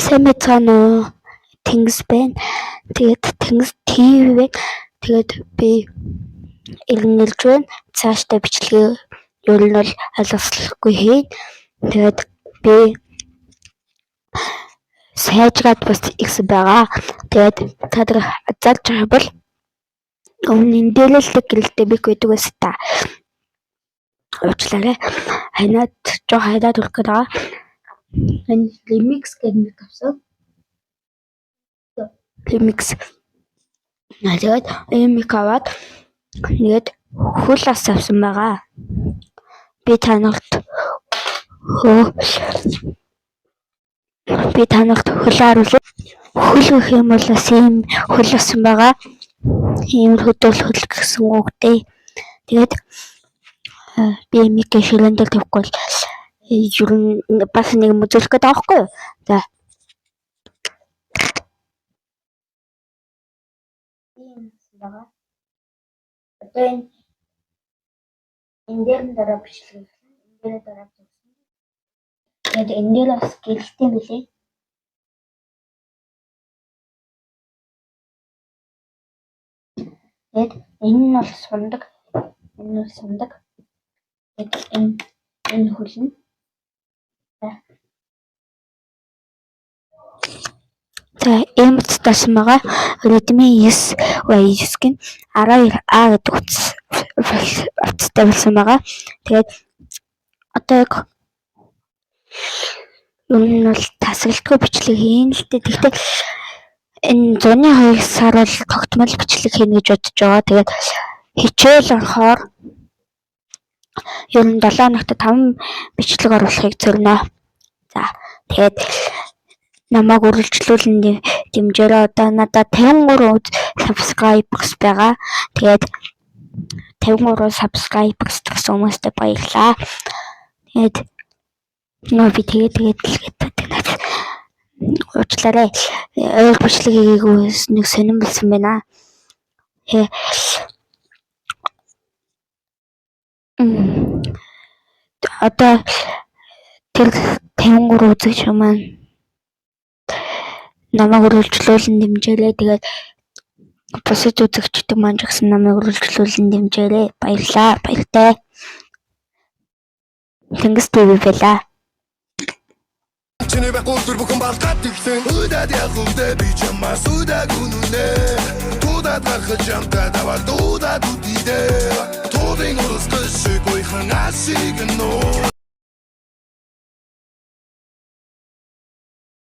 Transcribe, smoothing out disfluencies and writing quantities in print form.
Сэмэцано Тэнгис байна. Тэгээд Тэнгис ТV байна. Тэгээд би ирнэлж байна. Цаашдаа бичлэгээ ер нь бол алгаслаггүй хийн. Тэгээд би сайжраад бас ихсэн байгаа. Тэгээд та нар азарч байгаа бол өмнө дээлэлдэг гэлтэй би гэдэг байсан та. Уучлаарай. Ханаад жоо хайдаад үлэх гээд байгаа. Энэ remix гэдэг нэг авсан. Remix. Тэгээд remix аваад тэгээд хөл ас авсан байгаа. Би танарт хөл харуулъя. Хөл гэх юм бол бас ийм хөл асан байгаа. Ийм хөдөл хөл гэсэн үг дээ. Тэгээд би микэ шилэндэл тавихгүй бол ер нь бас нэг мөзөлөх гэдэг аахгүй юу? За. Ийм байгаа. Одоо энэ дээр нь дараа бичлэг. Энэ дээр дараа бичлэг. Тэгээд энэ дээр бас гэлтэй билээ. Тэгээд энэ нь бол сундаг. Энэ нь сундаг. Тэгээд энэ хөлн. За эмт тасан байгаа. Redmi 9 гин 12A гэдэг утастай болсон байгаа. Тэгээд одоо яг ер нь бол тасралтгүй бичлэг хийн л дээ. Тэгтээ энэ 102 сар бол тогтмол бичлэг хийнэ гэж бодож байгаа. Тэгээд хичээл анхаар ер нь 7 хоногт 5 бичлэг оруулахыг зорино. За тэгээд намайг үргэлжлүүлэн дэмжээрэй. Одоо надад 53 subscribers байгаа. Тэгээд 53 subscribers гэсэн хүмүүстээ баярлалаа. Тэгээд би тэгээд уучлаарай. Өөр бичлэг хийгээгүй нэг сонирн болсон байна. Одоо тэр 53 үзэгч маань намайг үргэлжлүүлэн дэмжээрэй. Тэгээд бусад үзэгчдүүд маань ч гэсэн намайг үргэлжлүүлэн дэмжээрэй. Баярлалаа. Баяртай. Тэнгис ТV байлаа. Чиний бэхүүр бүхэн балгад тэгсэн. Удаад явахдаа би чамаа сүдэг үнэнэ. Тудаад гарах жамтаа даваад удаад үдидэ. Тудын урус гэшгүй хан асиг нөө.